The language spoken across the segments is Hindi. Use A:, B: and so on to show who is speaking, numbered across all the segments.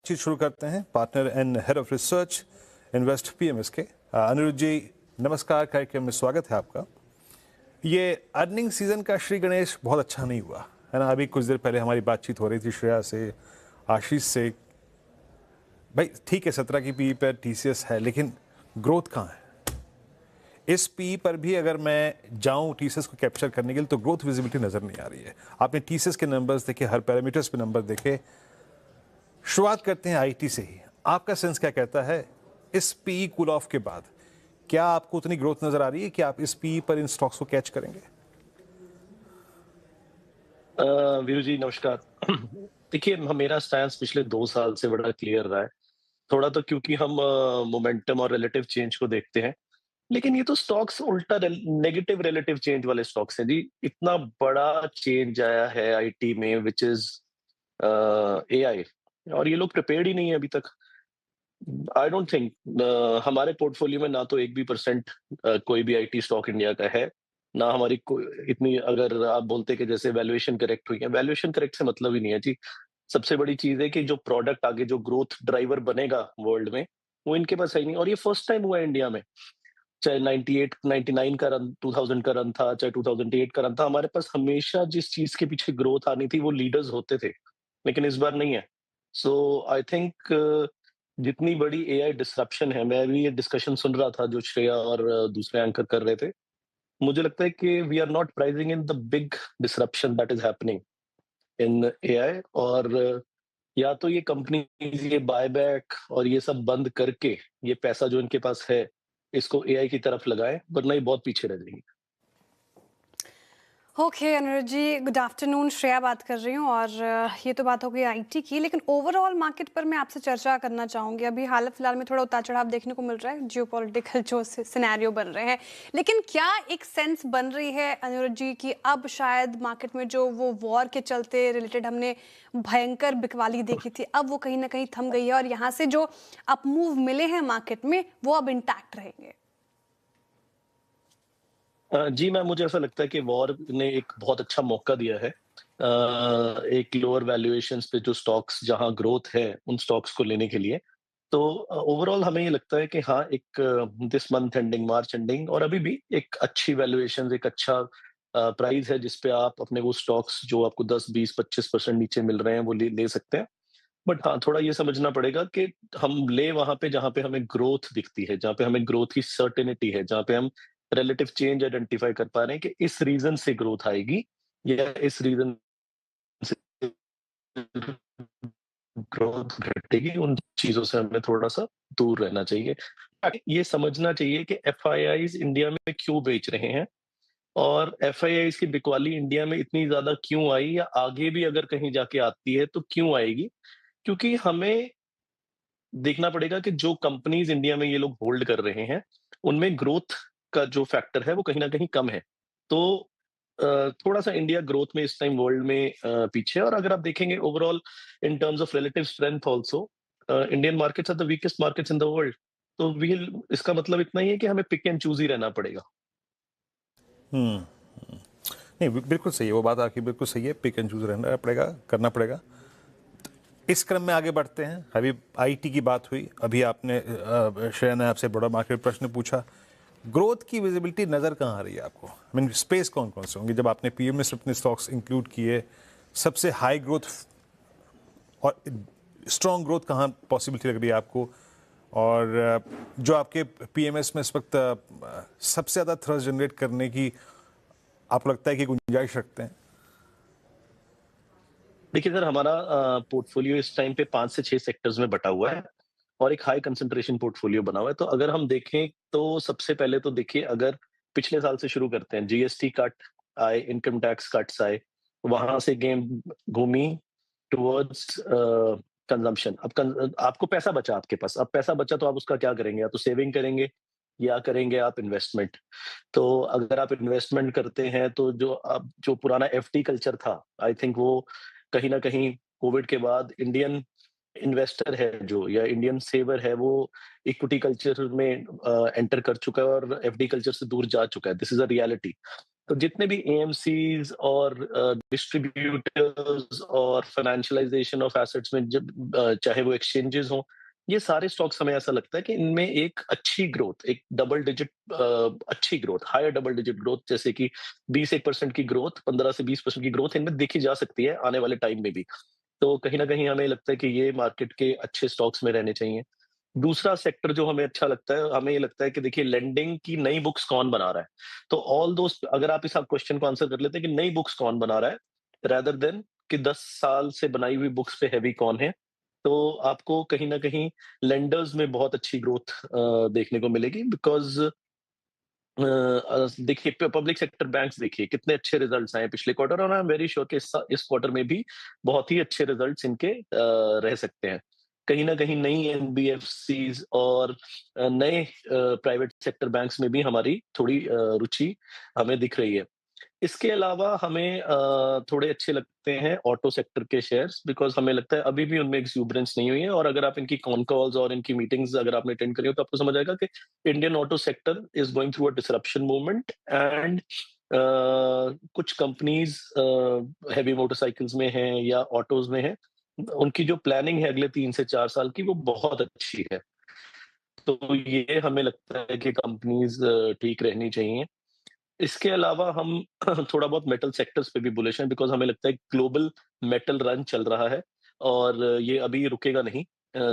A: बातचीत शुरू करते हैं। Partner and head of research invest PMS के अनिरुद्ध जी, नमस्कार। कार्यक्रम में स्वागत है आपका। ये अर्निंग सीजन का श्री गणेश बहुत अच्छा नहीं हुआ है ना। अभी कुछ देर पहले हमारी बातचीत हो रही थी श्रेया से, आशीष से। भाई ठीक है, 17 की पी पर टीसीएस है, लेकिन ग्रोथ कहाँ है? इस पी पर भी अगर मैं जाऊं टीसीएस को कैप्चर करने के लिए तो ग्रोथ विजिबिलिटी नजर नहीं आ रही है। आपने टीसीएस के नंबर्स देखे, हर पैरामीटर्स पे नंबर देखे। शुरुआत करते हैं आईटी से ही। आपका सेंस क्या कहता है इस पी कूल ऑफ के बाद? क्या आपको उतनी ग्रोथ नजर आ रही है कि आप इस पी पर इन स्टॉक्स को कैच करेंगे?
B: वीरू जी नमस्कार। देखिए, मेरा स्टैंस पिछले 2 साल से बड़ा क्लियर रहा है। थोड़ा तो क्योंकि हम मोमेंटम और रिलेटिव चेंज को देखते हैं, लेकिन ये तो स्टॉक्स उल्टा नेगेटिव रिलेटिव चेंज वाले स्टॉक्स हैं जी। इतना बड़ा चेंज आया है आईटी में व्हिच इज एआई, और ये लोग प्रिपेयर्ड ही नहीं है अभी तक। आई डोंट थिंक हमारे पोर्टफोलियो में ना तो 1 भी परसेंट कोई भी आईटी स्टॉक इंडिया का है, ना हमारी इतनी, अगर आप बोलते कि जैसे वैल्यूएशन करेक्ट हुई है, वैल्यूएशन करेक्ट से मतलब ही नहीं है जी। सबसे बड़ी चीज है कि जो प्रोडक्ट आगे जो ग्रोथ ड्राइवर बनेगा वर्ल्ड में, वो इनके पास है ही नहीं। और ये फर्स्ट टाइम हुआ है इंडिया में। चाहे 98 99 का रन, 2000 का रन था, चाहे 2008 का रन था, हमारे पास हमेशा जिस चीज के पीछे ग्रोथ आनी थी वो लीडर्स होते थे, लेकिन इस बार नहीं है। सो आई थिंक जितनी बड़ी एआई डिसरप्शन है, मैं भी ये डिस्कशन सुन रहा था जो श्रेया और दूसरे एंकर कर रहे थे। मुझे लगता है कि we are not pricing in the big disruption that is happening in AI. और या तो ये कंपनी ये बायबैक और ये सब बंद करके ये पैसा जो इनके पास है इसको एआई की तरफ लगाए, वरना ये बहुत पीछे रह जाएंगे।
C: ओके अनिरुद्ध जी, गुड आफ्टरनून। श्रेया बात कर रही हूँ और ये तो बात हो गई आईटी की, लेकिन ओवरऑल मार्केट पर मैं आपसे चर्चा करना चाहूँगी। अभी हाल फिलहाल में थोड़ा उतार चढ़ाव देखने को मिल रहा है, जियोपॉलिटिकल जो सिनेरियो बन रहे हैं, लेकिन क्या एक सेंस बन रही है अनिरुद्ध जी कि अब शायद मार्केट में जो वो वॉर के चलते रिलेटेड हमने भयंकर बिकवाली देखी थी, अब वो कहीं ना कहीं थम गई है और यहाँ से जो अपमूव मिले हैं मार्केट में वो अब इंटैक्ट रहेंगे?
B: जी मैम, मुझे ऐसा लगता है कि वॉर ने एक बहुत अच्छा मौका दिया है। एक लोअर वैल्यूएशंस पे जो स्टॉक्स जहां ग्रोथ है उन स्टॉक्स को लेने के लिए। तो ओवरऑल हमें ये लगता है कि हाँ, एक this month ending, March ending और अभी भी एक अच्छी वैल्यूएशंस, एक अच्छा प्राइस है जिस पे आप अपने वो स्टॉक्स जो आपको 10 20 25% नीचे मिल रहे हैं वो ले सकते हैं। बट हाँ, थोड़ा ये समझना पड़ेगा कि हम ले वहां पे जहां पे हमें ग्रोथ दिखती है, जहां पे हमें ग्रोथ की सर्टेनिटी है, जहां पे हम रिलेटिव चेंज आइडेंटिफाई कर पा रहे हैं कि इस रीजन से ग्रोथ आएगी या इस रीजन से ग्रोथ घटेगी। उन चीजों से हमें थोड़ा सा दूर रहना चाहिए। ये समझना चाहिए कि एफआईआईज इंडिया में क्यों बेच रहे हैं और एफआईआईज की बिकवाली इंडिया में इतनी ज्यादा क्यों आई, या आगे भी अगर कहीं जाके आती है तो क्यों आएगी। क्योंकि हमें देखना पड़ेगा कि जो कंपनीज इंडिया में ये लोग होल्ड कर रहे हैं, उनमें ग्रोथ का जो फैक्टर है वो कहीं न कहीं कम है। तो थोड़ा-सा इंडिया ग्रोथ में इस टाइम वर्ल्ड में पीछे है। और अगर आप देखेंगे overall in terms of relative strength also, Indian markets are the weakest markets in the world. तो वील इसका मतलब इतना ही है कि हमें पिक एंड चूज़ ही रहना पड़ेगा।
A: हम्म नहीं, बिल्कुल सही है वो बात आपकी, बिल्कुल सही है। पिक एंड चूज रहना पड़ेगा, करना पड़ेगा। इस क्रम में आगे बढ़ते हैं। अभी आईटी की बात हुई, अभी आपने श्रेया ने आपसे बड़ा मार्केट प्रश्न पूछा। ग्रोथ की विजिबिलिटी नज़र कहाँ आ रही है आपको? आई मीन स्पेस कौन कौन से होंगे? जब आपने पीएम में अपने स्टॉक्स इंक्लूड किए, सबसे हाई ग्रोथ और स्ट्रॉन्ग ग्रोथ कहाँ पॉसिबिलिटी लग रही है आपको? और जो आपके पीएमएस में इस वक्त सबसे ज़्यादा थ्रस्ट जनरेट करने की आपको लगता है कि गुंजाइश रखते हैं?
B: देखिए सर, हमारा पोर्टफोलियो इस टाइम पे 5 से 6 सेक्टर्स में बटा हुआ है और एक हाई कंसंट्रेशन पोर्टफोलियो बना हुआ है। तो अगर हम देखें तो सबसे पहले तो देखिए, अगर पिछले साल से शुरू करते हैं, जीएसटी कट आए, इनकम टैक्स कट्स आए, वहां से गेम घूमी टुवर्ड्स कंजम्पशन। अब आपको पैसा बचा आपके पास, अब पैसा बचा तो आप उसका क्या करेंगे? या तो सेविंग करेंगे या करेंगे आप इन्वेस्टमेंट। तो अगर आप इन्वेस्टमेंट करते हैं तो जो अब जो पुराना एफडी कल्चर था, आई थिंक वो कहीं ना कहीं कोविड के बाद इंडियन इन्वेस्टर है जो, या इंडियन सेवर है वो, इक्विटी कल्चर में एंटर कर चुका है और एफडी कल्चर से दूर जा चुका है। This is a reality. तो जितने भी एएमसीज और डिस्ट्रीब्यूटर्स और फाइनेंशियलाइजेशन ऑफ एसेट्स में जब चाहे वो एक्सचेंजेस हों, ये सारे स्टॉक्स हमें ऐसा लगता है कि इनमें एक अच्छी ग्रोथ, एक डबल डिजिट अच्छी growth, higher double digit growth, जैसे कि 20-1% की ग्रोथ, 15 से 20% की ग्रोथ इनमें देखी जा सकती है आने वाले टाइम में भी। तो कहीं न कहीं हमें लगता है कि ये मार्केट के अच्छे स्टॉक्स में रहने चाहिए। दूसरा सेक्टर जो हमें अच्छा लगता है, हमें ये लगता है कि देखिए लेंडिंग की नई बुक्स कौन बना रहा है? तो ऑल दोज़ अगर आप इस क्वेश्चन को आंसर कर लेते हैं कि नई बुक्स कौन बना रहा है, रेदर देन कि 10 साल से बनाई हुई बुक्स पे हेवी कौन है, तो आपको कहीं न कहीं लेंडर्स में बहुत अच्छी ग्रोथ देखने को मिलेगी बिकॉज़ देखिए पब्लिक सेक्टर बैंक्स देखिए कितने अच्छे रिजल्ट्स आए पिछले क्वार्टर और आई एम वेरी श्योर कि इस क्वार्टर में भी बहुत ही अच्छे रिजल्ट्स इनके रह सकते हैं। कहीं न कहीं नई एनबीएफसीज़ और नए प्राइवेट सेक्टर बैंक्स में भी हमारी थोड़ी रुचि हमें दिख रही है। इसके अलावा हमें थोड़े अच्छे लगते हैं ऑटो सेक्टर के शेयर्स बिकॉज़ हमें लगता है अभी भी उनमें एक्सूबरेंस नहीं हुई है और अगर आप इनकी कॉन कॉल्स और इनकी मीटिंग्स अगर आपने अटेंड करी हो तो आपको समझ आएगा कि Indian auto sector is going through a disruption movement and कुछ कंपनीज़ हेवी मोटरसाइकिल्स में हैं या ऑटोज़ में हैं, उनकी जो प्लानिंग है अगले 3 से 4 साल की वो बहुत अच्छी है। तो ये हमें लगता है कि कंपनीज़ ठीक रहनी चाहिए। इसके अलावा हम थोड़ा बहुत मेटल सेक्टर्स पे भी बुलिश हैं बिकॉज़ हमें लगता है ग्लोबल मेटल रन चल रहा है और ये अभी रुकेगा नहीं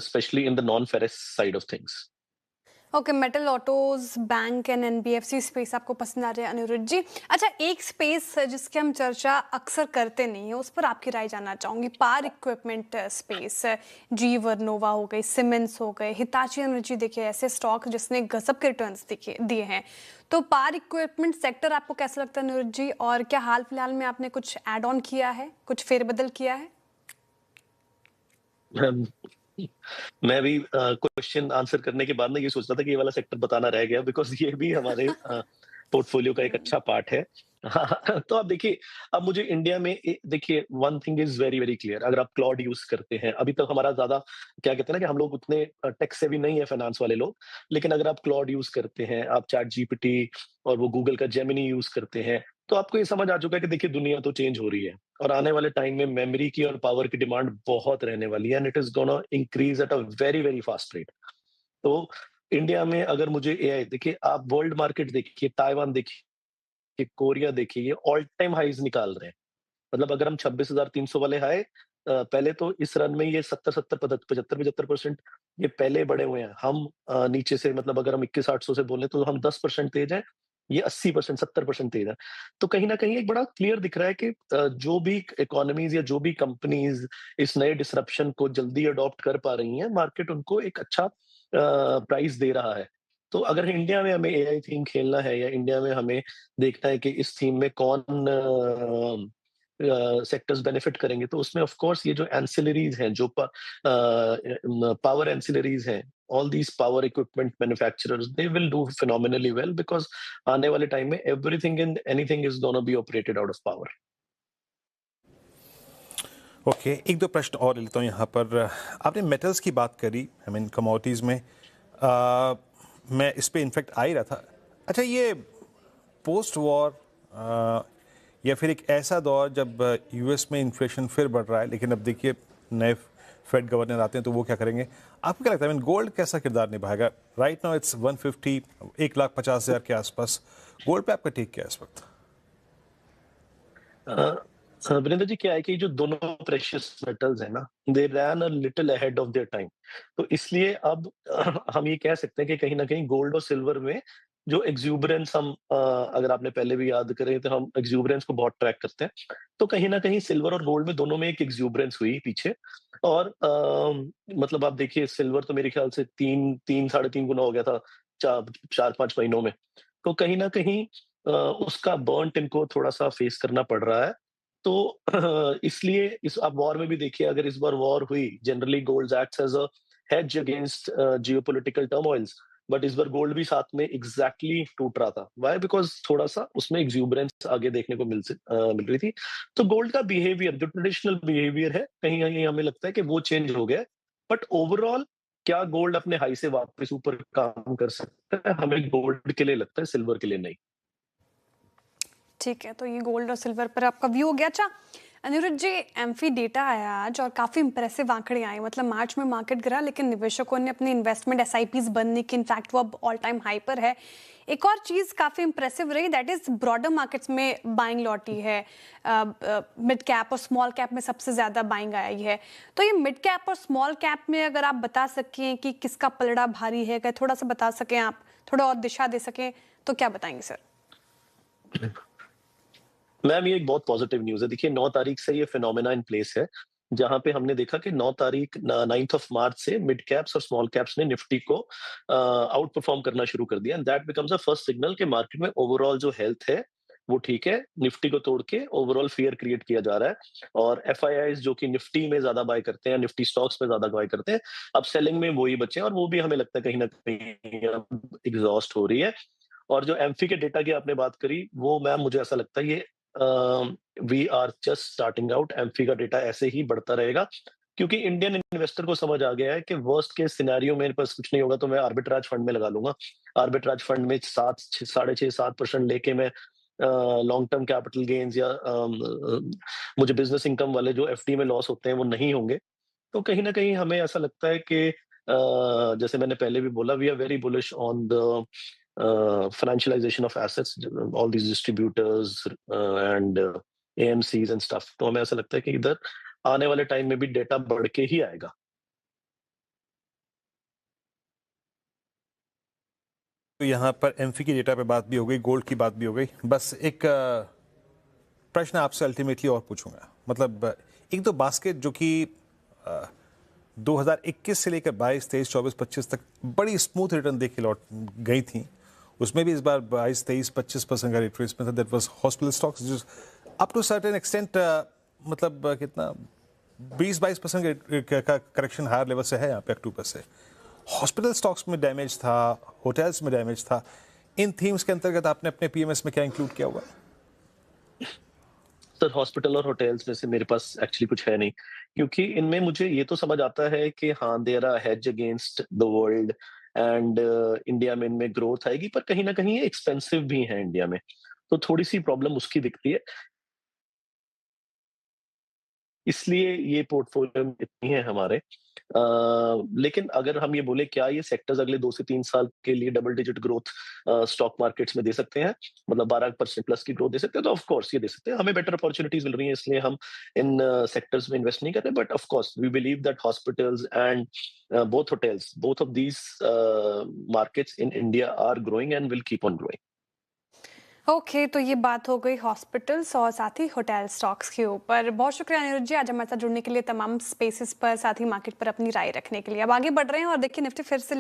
B: specially in the non ferrous side of things.
C: Okay, metal autos bank and NBFC space आपको पसंद आ रहे हैं अनिरुद्ध जी। अच्छा, एक स्पेस जिसकी हम चर्चा अक्सर करते नहीं है, उस पर आपकी राय जानना चाहूंगी। पावर इक्विपमेंट स्पेस, जी वर्नोवा हो गई, सीमेंस हो गए, हिताची एनर्जी, देखिए ऐसे स्टॉक जिसने गजब के रिटर्न्स दिए हैं। तो पावर इक्विपमेंट सेक्टर आपको कैसा लगता है अनिरुद्ध जी, और क्या हाल फिलहाल में आपने कुछ एड ऑन किया है, कुछ फेरबदल किया है?
B: हम मैं भी क्वेश्चन आंसर करने के बाद ना ये सोच रहा था कि ये वाला सेक्टर बताना रह गया बिकॉज़ ये भी हमारे पोर्टफोलियो का एक अच्छा पार्ट है। तो आप देखिए, अब मुझे इंडिया में देखिए one thing is very, very clear अगर आप क्लाउड यूज़ करते हैं, अभी तक हमारा ज़्यादा क्या कहते हैं ना कि हम लोग उतने टेक सेवी नहीं है फाइनेंस वाले लोग, लेकिन अगर आप क्लाउड यूज़ करते हैं, आप चैट जीपीटी और वो गूगल का जेमिनी यूज़ करते हैं, तो आपको ये समझ आ चुका है कि देखिए दुनिया तो चेंज हो रही है। और आने वाले टाइम में मेमोरी की और पावर की डिमांड बहुत रहने वाली है and it is gonna increase at a very very fast rate. तो इंडिया में अगर मुझे एआई देखिए, आप वर्ल्ड मार्केट देखिए, ताइवान देखिए, कोरिया देखिए, ये ऑल टाइम हाईज निकाल रहे हैं। मतलब अगर हम 26,300 वाले हाई पहले तो इस रन में ये 70-70 75-75% ये पहले बढ़े हुए हैं। हम नीचे से मतलब अगर हम 21,800 से बोले तो हम 10% तेज हैं, ये 80% 70% तेज है। तो कहीं न कहीं एक बड़ा क्लियर दिख रहा है कि जो भी इकोनॉमीज़ या जो भी कंपनीज़ इस नए डिसरप्शन को जल्दी अडॉप्ट कर पा रही हैं, मार्केट उनको एक अच्छा प्राइस दे रहा है। तो अगर इंडिया में हमें एआई थीम खेलना है या इंडिया में हमें देखना है कि इस थीम में कौन सेक्टर्स बेनिफिट करेंगे तो उसमें ऑफ कोर्स ये जो एंसिलरीज हैं जो पावर एंसिलरीज हैं all these power equipment manufacturers they will do phenomenally well because आने वाले टाइम में everything and anything is gonna be operated out of power.
A: Okay, एक दो प्रश्न और ले लेता हूँ यहाँ पर। आपने मेटल्स की बात करी, आई मीन कमोडिटीज़ में। मैं इस पे इनफैक्ट आ ही रहा था। अच्छा, ये पोस्ट वॉर या फिर एक ऐसा दौर जब यूएस में इन्फ्लेशन फिर बढ़ रहा है, लेकिन अब देखिए नए फेड गवर्नर आते हैं तो वो क्या करेंगे? आपको क्या लगता है, आई मीन गोल्ड कैसा किरदार निभाएगा? राइट नाउ इट्स 150, 1,50,000 के आसपास। गोल्ड पे आपका टेक क्या है इस वक्त?
B: वीरेंद्र जी, क्या है कि जो दोनों प्रेशियस मेटल्स हैं ना, they ran a little ahead of their time. तो इसलिए अब हम ये कह सकते हैं कि कहीं न कहीं गोल्ड और सिल्वर में जो एक्सुबरेंस हम अगर आपने पहले भी याद करें तो हम एक्सुबरेंस को बहुत ट्रैक करते हैं। तो कहीं न कहीं सिल्वर और गोल्ड में दोनों में एक एक्सुबरेंस हुई पीछे और मतलब आप देखिए सिल्वर तो मेरे ख्याल से 3 साढ़े 3 गुना हो गया था 4-5 महीनों में। तो कहीं न कहीं उसका बर्न्ट इनको थोड़ा-सा फेस करना पड़ रहा है। तो इसलिए इस आप वॉर में भी देखिए, अगर इस बार वॉर हुई, generally gold acts as a hedge against geopolitical turmoils, but इस बार गोल्ड भी साथ में एग्ज़ैक्टली टूट रहा था। व्हाई? बिकॉज़ थोड़ा-सा उसमें एक्सुबरेंस आगे देखने को मिल रही थी। तो गोल्ड का बिहेवियर जो ट्रेडिशनल बिहेवियर है, कहीं न कहीं हमें लगता है कि वो चेंज हो गया है। बट ओवरऑल क्या गोल्ड अपने हाई से वापस ऊपर काम कर सकता है? हमें गोल्ड के लिए लगता है, सिल्वर के लिए नहीं।
C: ठीक है, तो ये गोल्ड और सिल्वर पर आपका व्यू हो गया। अच्छा अनिरुद्ध जी, एम्फी डेटा आया आज और काफ़ी इंप्रेसिव आंकड़े आए। मतलब मार्च में मार्केट गिरा लेकिन निवेशकों ने अपनी इन्वेस्टमेंट एसआईपीज बंद नहीं की, इनफैक्ट वो अब ऑल टाइम हाई पर है। एक और चीज़ काफ़ी इंप्रेसिव रही, दैट इज़ ब्रॉडर मार्केट्स में बाइंग लौटी है। मिड कैप और स्मॉल कैप में सबसे ज़्यादा बाइंग आई है। तो ये मिड कैप और स्मॉल कैप में अगर आप बता सकें कि किसका पलड़ा भारी है, अगर थोड़ा सा बता सकें आप, थोड़ा और दिशा दे सकें, तो क्या बताएंगे सर?
B: मैम, ये एक बहुत पॉजिटिव न्यूज़ है। देखिए 9 तारीख से ये फिनोमेना इन प्लेस है, जहाँ पे हमने देखा कि 9 तारीख 9th ऑफ मार्च से मिड कैप्स और स्मॉल कैप्स ने निफ्टी को आउट परफॉर्म करना शुरू कर दिया and that becomes a first signal कि मार्केट में ओवरऑल जो हेल्थ है वो ठीक है। निफ्टी को तोड़ के ओवरऑल फियर क्रिएट किया जा रहा है और एफआईआईज जो कि निफ्टी में ज्यादा बाय करते हैं, निफ्टी स्टॉक्स में ज्यादा बाय करते हैं, अब सेलिंग में वही बचे हैं और वो भी हमें लगता है कहीं ना कहीं एग्जॉस्ट हो रही है। और जो एम्फी के डेटा की आपने बात करी, वो मैम मुझे ऐसा लगता है ये we are just starting out. AMFI का डेटा ऐसे ही बढ़ता रहेगा क्योंकि इंडियन इन्वेस्टर को समझ आ गया है कि वर्स्ट केस सिनेरियो मेरे पास कुछ नहीं होगा तो मैं आर्बिट्राज फंड में लगा लूंगा। आर्बिट्राज फंड में 6.5-7% लेके मैं लॉन्ग टर्म कैपिटल गेन्स या मुझे बिजनेस इनकम वाले जो एफडी में लॉस होते हैं वो नहीं होंगे। तो कहीं ना कहीं हमें ऐसा लगता है कि जैसे मैंने पहले भी बोला, we are very bullish on the financialization of assets, all these distributors and AMCs and stuff। तो हमें ऐसा लगता है कि इधर आने वाले टाइम में भी डेटा बढ़ के ही आएगा।
A: तो यहाँ पर एम्फी की डेटा पे बात भी हो गई, गोल्ड की बात भी हो गई। बस एक प्रश्न आपसे अल्टीमेटली और पूछूंगा। मतलब एक तो बास्केट जो कि 2021 से लेकर 22, 23, 24, 25 तक बड़ी स्मूथ रिटर्न देके लौट गई थी, उसमें भी इस बार 22, 23, 25% का रिट्रेसमेंट था। दैट वाज हॉस्पिटल स्टॉक्स जो अप टू सर्टेन एक्सटेंट मतलब कितना 20-22% का करेक्शन हायर लेवल से है यहाँ पे अक्टूबर से। हॉस्पिटल स्टॉक्स में डैमेज था, होटल्स में डैमेज था। इन थीम्स के अंतर्गत आपने अपने पीएमएस में क्या इंक्लूड किया हुआ है?
B: सर, हॉस्पिटल और होटल्स में से मेरे पास एक्चुअली कुछ है नहीं, क्योंकि इनमें मुझे ये तो समझ आता है कि हाँ there are hedge against the world and India में इनमें ग्रोथ आएगी, पर कहीं ना कहीं ये एक्सपेंसिव भी है इंडिया में, तो थोड़ी सी प्रॉब्लम उसकी दिखती है। इसलिए ये पोर्टफोलियो में इतनी है हमारे। लेकिन अगर हम ये बोले क्या ये सेक्टर्स अगले 2 से 3 साल के लिए double digit growth stock markets में दे सकते हैं, मतलब 12% प्लस की ग्रोथ दे सकते हैं, तो ऑफ कोर्स ये दे सकते हैं। हमें बेटर अपॉर्चुनिटीज मिल रही हैं इसलिए हम इन सेक्टर्स में इन्वेस्ट नहीं कर रहे, but of course we believe that hospitals and both hotels, both of these markets in India are growing and will keep on growing.
C: Okay, तो ये बात हो गई हॉस्पिटल्स और साथ ही होटल स्टॉक्स के ऊपर। बहुत शुक्रिया अनिरुद्ध जी आज हमारे साथ जुड़ने के लिए, तमाम स्पेसेस पर, साथ ही मार्केट पर अपनी राय रखने के लिए। अब आगे बढ़ रहे हैं और देखिए निफ्टी फिर से